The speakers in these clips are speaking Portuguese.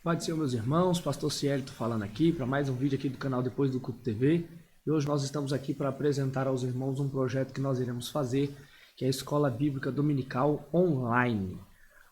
Pai do Senhor, meus irmãos, Pastor Cielito falando aqui para mais um vídeo aqui do canal Depois do Culto TV. E hoje nós estamos aqui para apresentar aos irmãos um projeto que nós iremos fazer, que é a Escola Bíblica Dominical Online.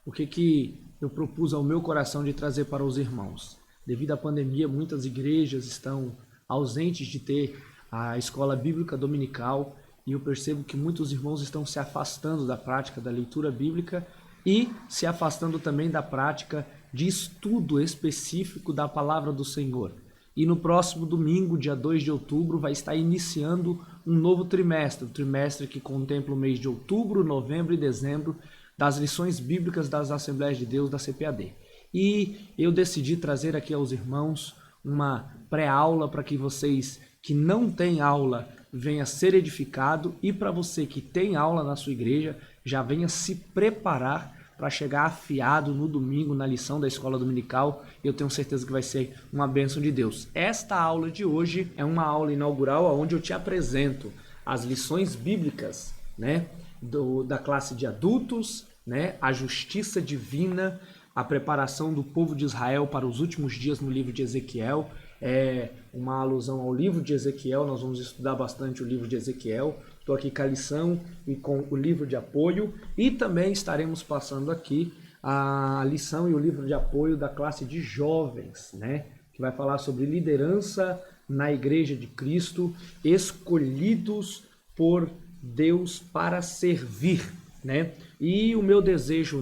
O que eu propus ao meu coração de trazer para os irmãos? Devido à pandemia, muitas igrejas estão ausentes de ter a Escola Bíblica Dominical e eu percebo que muitos irmãos estão se afastando da prática da leitura bíblica e se afastando também da prática de estudo específico da Palavra do Senhor. E no próximo domingo, dia 2 de outubro, vai estar iniciando um novo trimestre, o trimestre que contempla o mês de outubro, novembro e dezembro, das lições bíblicas das Assembleias de Deus da CPAD. E eu decidi trazer aqui aos irmãos uma pré-aula para que vocês que não têm aula venha ser edificado e para você que tem aula na sua igreja já venha se preparar para chegar afiado no domingo na lição da escola dominical. Eu tenho certeza que vai ser uma bênção de Deus. Esta aula de hoje é uma aula inaugural onde eu te apresento as lições bíblicas, da classe de adultos, a justiça divina, a preparação do povo de Israel para os últimos dias no livro de Ezequiel. É uma alusão ao livro de Ezequiel, nós vamos estudar bastante o livro de Ezequiel. Estou aqui com a lição e com o livro de apoio e também estaremos passando aqui a lição e o livro de apoio da classe de jovens, que vai falar sobre liderança na Igreja de Cristo, escolhidos por Deus para servir, E o meu desejo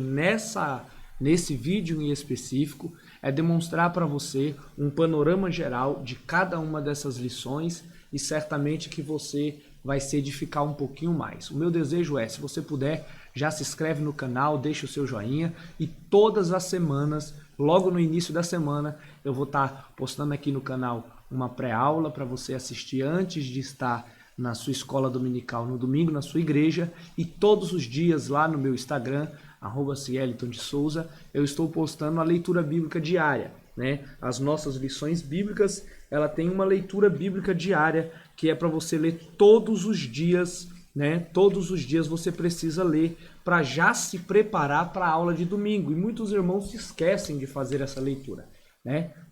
nesse vídeo em específico é demonstrar para você um panorama geral de cada uma dessas lições e certamente que você vai se edificar um pouquinho mais. O meu desejo é, se você puder, já se inscreve no canal, deixa o seu joinha e todas as semanas, logo no início da semana, eu vou estar postando aqui no canal uma pré-aula para você assistir antes de estar na sua escola dominical no domingo, na sua igreja, e todos os dias lá no meu Instagram, @Cieliton de Souza, eu estou postando a leitura bíblica diária. As nossas lições bíblicas, ela tem uma leitura bíblica diária que é para você ler todos os dias, Todos os dias você precisa ler para já se preparar para a aula de domingo. E muitos irmãos se esquecem de fazer essa leitura,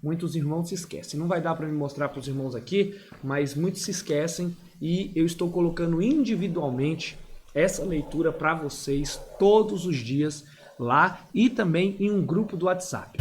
Muitos irmãos se esquecem. Não vai dar para me mostrar para os irmãos aqui, mas muitos se esquecem e eu estou colocando individualmente essa leitura para vocês todos os dias lá e também em um grupo do WhatsApp.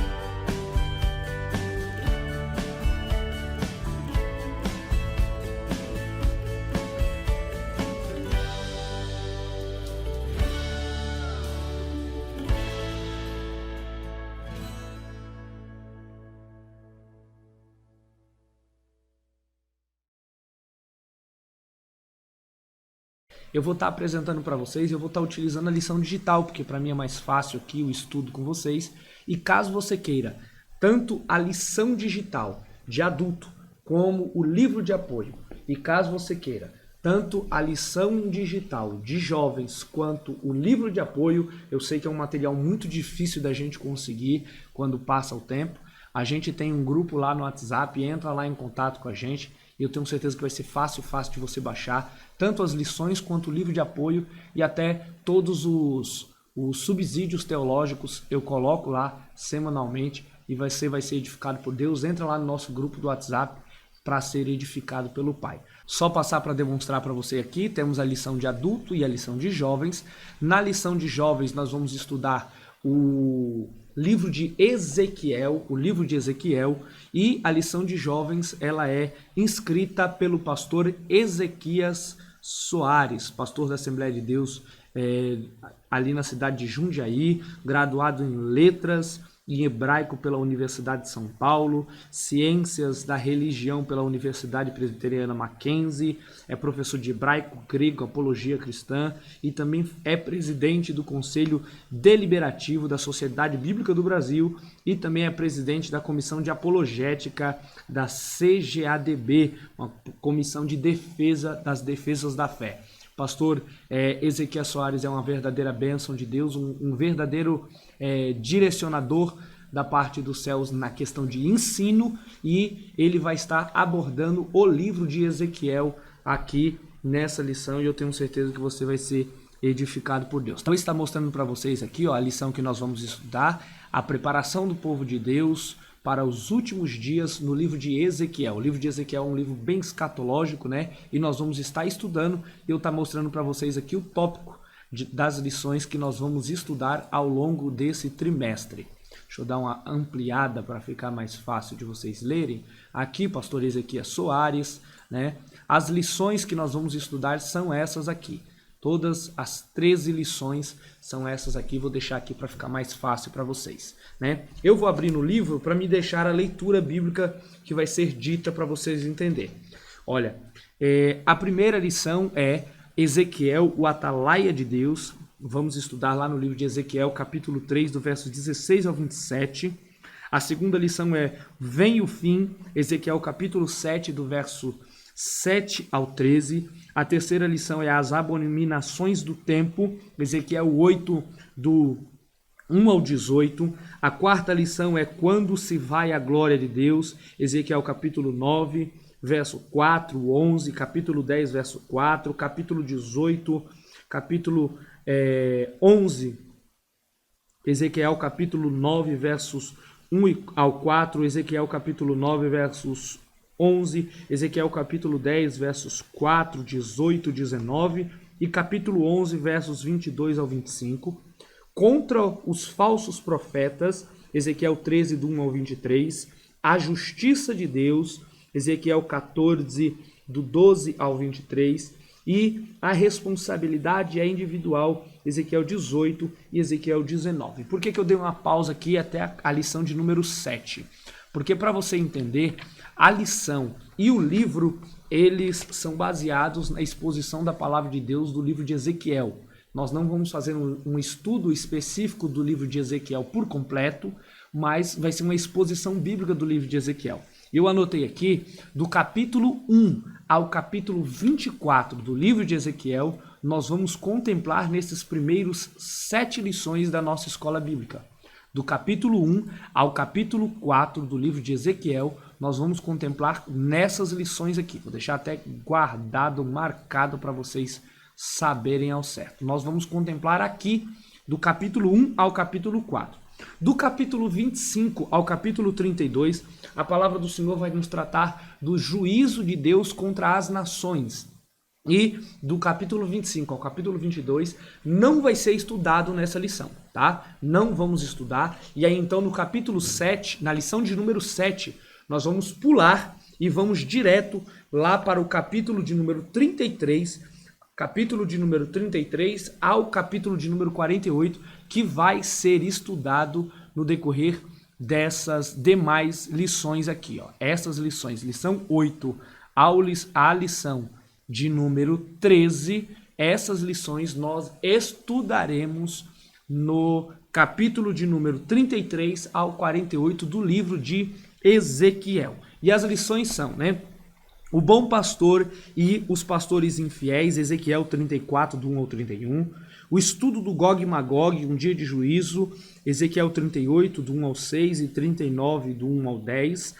Eu vou estar apresentando para vocês, eu vou estar utilizando a lição digital, porque para mim é mais fácil aqui o estudo com vocês. E caso você queira tanto a lição digital de adulto como o livro de apoio, e caso você queira tanto a lição digital de jovens quanto o livro de apoio, eu sei que é um material muito difícil da gente conseguir quando passa o tempo. A gente tem um grupo lá no WhatsApp, entra lá em contato com a gente. Eu tenho certeza que vai ser fácil de você baixar tanto as lições quanto o livro de apoio e até todos os subsídios teológicos eu coloco lá semanalmente e você vai ser edificado por Deus. Entra lá no nosso grupo do WhatsApp para ser edificado pelo Pai. Só passar para demonstrar para você aqui, temos a lição de adulto e a lição de jovens. Na lição de jovens nós vamos estudar o livro de Ezequiel, e a lição de jovens ela é inscrita pelo pastor Ezequias Soares, pastor da Assembleia de Deus ali na cidade de Jundiaí, graduado em letras em hebraico pela Universidade de São Paulo, ciências da religião pela Universidade Presbiteriana Mackenzie, é professor de hebraico, grego, apologia cristã e também é presidente do Conselho Deliberativo da Sociedade Bíblica do Brasil e também é presidente da Comissão de Apologética da CGADB, uma comissão de defesa das defesas da fé. Pastor Ezequias Soares é uma verdadeira bênção de Deus, um verdadeiro direcionador da parte dos céus na questão de ensino, e ele vai estar abordando o livro de Ezequiel aqui nessa lição, e eu tenho certeza que você vai ser edificado por Deus. Então, ele está mostrando para vocês aqui a lição que nós vamos estudar, a preparação do povo de Deus para os últimos dias no livro de Ezequiel. O livro de Ezequiel é um livro bem escatológico, né? E nós vamos estar estudando, e eu estou mostrando para vocês aqui o tópico das lições que nós vamos estudar ao longo desse trimestre. Deixa eu dar uma ampliada para ficar mais fácil de vocês lerem. Aqui, pastor Ezequiel Soares, né? As lições que nós vamos estudar são essas aqui. Todas as 13 lições são essas aqui. Vou deixar aqui para ficar mais fácil para vocês, né? Eu vou abrir no livro para me deixar a leitura bíblica que vai ser dita para vocês entenderem. Olha, a primeira lição é Ezequiel, o atalaia de Deus. Vamos estudar lá no livro de Ezequiel, capítulo 3, do verso 16 ao 27. A segunda lição é Vem o Fim, Ezequiel, capítulo 7, do verso 7 ao 13. A terceira lição é As Abominações do Tempo, Ezequiel 8, do 1 ao 18. A quarta lição é Quando se vai a glória de Deus, Ezequiel, capítulo 9, verso 4, 11, capítulo 10, verso 4, capítulo 18, capítulo 11, Ezequiel capítulo 9, versos 1 ao 4, Ezequiel capítulo 9, versos 11, Ezequiel capítulo 10, versos 4, 18, 19 e capítulo 11, versos 22 ao 25. Contra os falsos profetas, Ezequiel 13, do 1 ao 23. A justiça de Deus, Ezequiel 14, do 12 ao 23. E a responsabilidade é individual, Ezequiel 18 e Ezequiel 19. Por que eu dei uma pausa aqui até a lição de número 7? Porque para você entender, a lição e o livro, eles são baseados na exposição da palavra de Deus do livro de Ezequiel. Nós não vamos fazer um estudo específico do livro de Ezequiel por completo, mas vai ser uma exposição bíblica do livro de Ezequiel. Eu anotei aqui, do capítulo 1 ao capítulo 24 do livro de Ezequiel, nós vamos contemplar nesses primeiros 7 lições da nossa escola bíblica. Do capítulo 1 ao capítulo 4 do livro de Ezequiel, nós vamos contemplar nessas lições aqui. Vou deixar até guardado, marcado para vocês saberem ao certo. Nós vamos contemplar aqui do capítulo 1 ao capítulo 4. Do capítulo 25 ao capítulo 32, a palavra do Senhor vai nos tratar do juízo de Deus contra as nações. E do capítulo 25 ao capítulo 22 não vai ser estudado nessa lição, tá? Não vamos estudar. E aí então no capítulo 7, na lição de número 7, nós vamos pular e vamos direto lá para o capítulo de número 33, capítulo de número 33 ao capítulo de número 48, que vai ser estudado no decorrer dessas demais lições aqui, ó. Essas lições, lição 8 à lição de número 13, essas lições nós estudaremos no capítulo de número 33 ao 48 do livro de Ezequiel. E as lições são, né? O bom pastor e os pastores infiéis, Ezequiel 34, do 1 ao 31. O estudo do Gog e Magog, um dia de juízo, Ezequiel 38, do 1 ao 6 e 39, do 1 ao 10.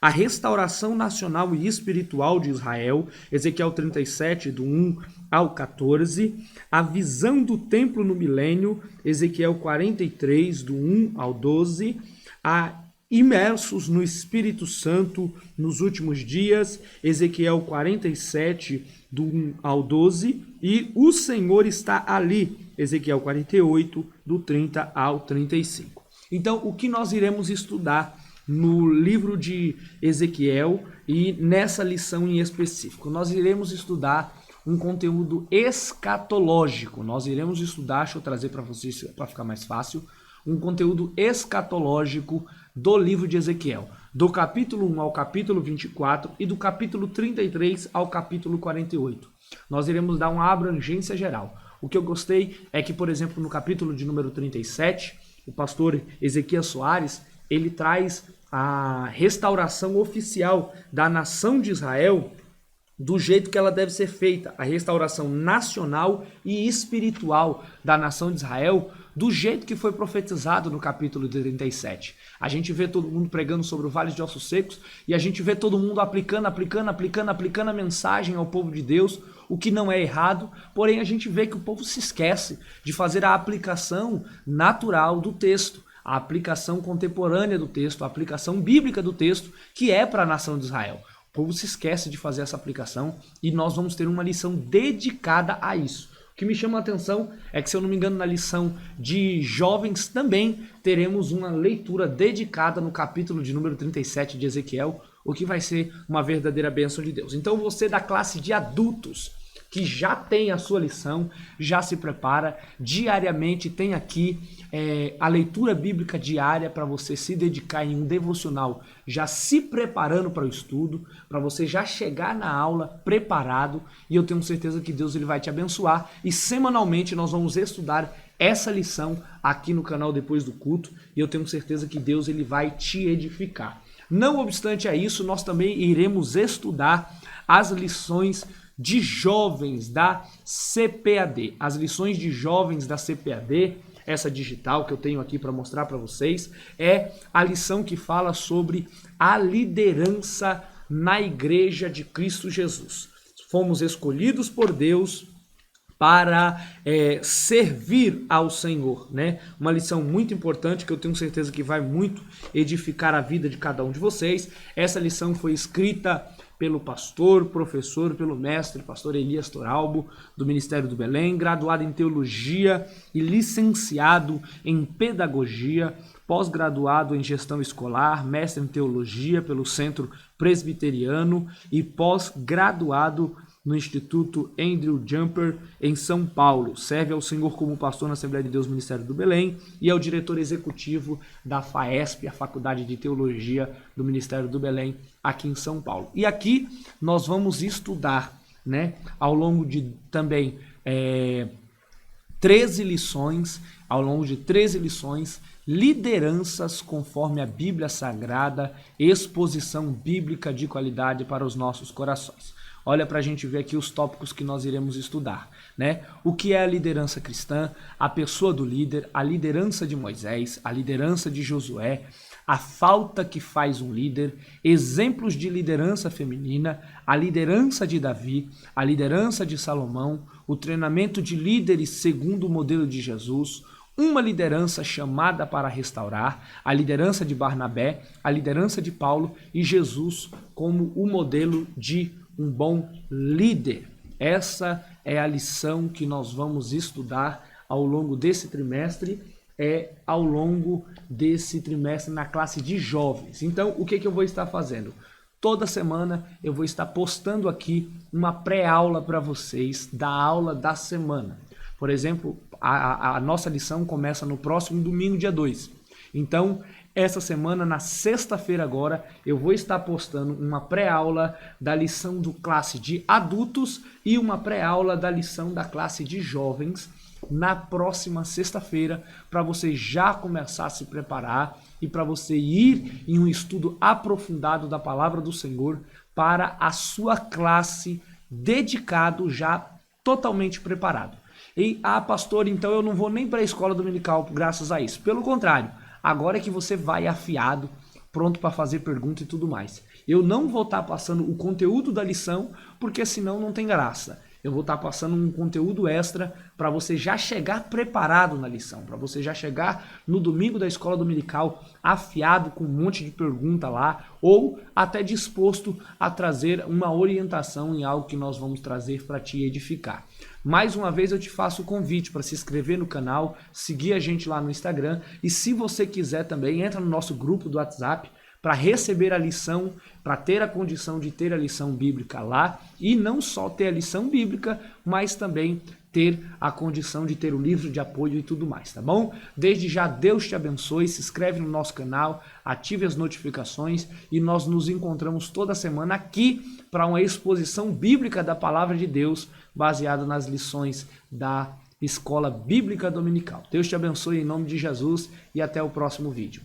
A restauração nacional e espiritual de Israel, Ezequiel 37, do 1 ao 14. A visão do templo no milênio, Ezequiel 43, do 1 ao 12. A imersos no Espírito Santo nos últimos dias, Ezequiel 47, do 1 ao 12, e o Senhor está ali, Ezequiel 48, do 30 ao 35. Então, o que nós iremos estudar no livro de Ezequiel e nessa lição em específico? Nós iremos estudar um conteúdo escatológico. Nós iremos estudar, deixa eu trazer para vocês para ficar mais fácil, um conteúdo escatológico do livro de Ezequiel, do capítulo 1 ao capítulo 24 e do capítulo 33 ao capítulo 48. Nós iremos dar uma abrangência geral. O que eu gostei é que, por exemplo, no capítulo de número 37, o pastor Ezequiel Soares, ele traz a restauração oficial da nação de Israel do jeito que ela deve ser feita, a restauração nacional e espiritual da nação de Israel, do jeito que foi profetizado no capítulo 37. A gente vê todo mundo pregando sobre o Vale de Ossos Secos e a gente vê todo mundo aplicando a mensagem ao povo de Deus, o que não é errado, porém a gente vê que o povo se esquece de fazer a aplicação natural do texto, a aplicação contemporânea do texto, a aplicação bíblica do texto, que é para a nação de Israel. O povo se esquece de fazer essa aplicação e nós vamos ter uma lição dedicada a isso. O que me chama a atenção é que, se eu não me engano, na lição de jovens também teremos uma leitura dedicada no capítulo de número 37 de Ezequiel, o que vai ser uma verdadeira bênção de Deus. Então você da classe de adultos, que já tem a sua lição, já se prepara, diariamente tem aqui a leitura bíblica diária para você se dedicar em um devocional, já se preparando para o estudo, para você já chegar na aula preparado, e eu tenho certeza que Deus ele vai te abençoar, e semanalmente nós vamos estudar essa lição aqui no canal depois do culto, e eu tenho certeza que Deus ele vai te edificar. Não obstante a isso, nós também iremos estudar as lições de jovens da CPAD. As lições de jovens da CPAD, essa digital que eu tenho aqui para mostrar para vocês, é a lição que fala sobre a liderança na Igreja de Cristo Jesus. Fomos escolhidos por Deus para servir ao Senhor, né? Uma lição muito importante que eu tenho certeza que vai muito edificar a vida de cada um de vocês. Essa lição foi escrita pelo pastor, professor, pelo mestre, pastor Elias Toralbo, do Ministério do Belém, graduado em teologia e licenciado em pedagogia, pós-graduado em gestão escolar, mestre em teologia pelo Centro Presbiteriano e pós-graduado no Instituto Andrew Jumper, em São Paulo. Serve ao Senhor como pastor na Assembleia de Deus Ministério do Belém e é o diretor executivo da FAESP, a Faculdade de Teologia do Ministério do Belém, aqui em São Paulo. E aqui nós vamos estudar, né, ao longo de também 13 lições, lideranças conforme a Bíblia Sagrada, exposição bíblica de qualidade para os nossos corações. Olha para a gente ver aqui os tópicos que nós iremos estudar, né? O que é a liderança cristã, a pessoa do líder, a liderança de Moisés, a liderança de Josué, a falta que faz um líder, exemplos de liderança feminina, a liderança de Davi, a liderança de Salomão, o treinamento de líderes segundo o modelo de Jesus, uma liderança chamada para restaurar, a liderança de Barnabé, a liderança de Paulo e Jesus como o modelo de um bom líder. Essa é a lição que nós vamos estudar ao longo desse trimestre, na classe de jovens. Então, o que eu vou estar fazendo? Toda semana eu vou estar postando aqui uma pré-aula para vocês da aula da semana. Por exemplo, a nossa lição começa no próximo domingo, dia 2. Então, essa semana, na sexta-feira agora, eu vou estar postando uma pré-aula da lição do classe de adultos e uma pré-aula da lição da classe de jovens na próxima sexta-feira, para você já começar a se preparar e para você ir em um estudo aprofundado da palavra do Senhor para a sua classe, dedicado, já totalmente preparado. E, pastor, então eu não vou nem para a escola dominical graças a isso. Pelo contrário, agora é que você vai afiado, pronto para fazer pergunta e tudo mais. Eu não vou estar passando o conteúdo da lição, porque senão não tem graça. Eu vou estar passando um conteúdo extra para você já chegar preparado na lição, para você já chegar no domingo da escola dominical afiado com um monte de pergunta lá, ou até disposto a trazer uma orientação em algo que nós vamos trazer para te edificar. Mais uma vez eu te faço o convite para se inscrever no canal, seguir a gente lá no Instagram e, se você quiser também, entra no nosso grupo do WhatsApp para receber a lição, para ter a condição de ter a lição bíblica lá, e não só ter a lição bíblica, mas também ter a condição de ter o livro de apoio e tudo mais, tá bom? Desde já, Deus te abençoe, se inscreve no nosso canal, ative as notificações e nós nos encontramos toda semana aqui para uma exposição bíblica da Palavra de Deus, baseada nas lições da Escola Bíblica Dominical. Deus te abençoe em nome de Jesus e até o próximo vídeo.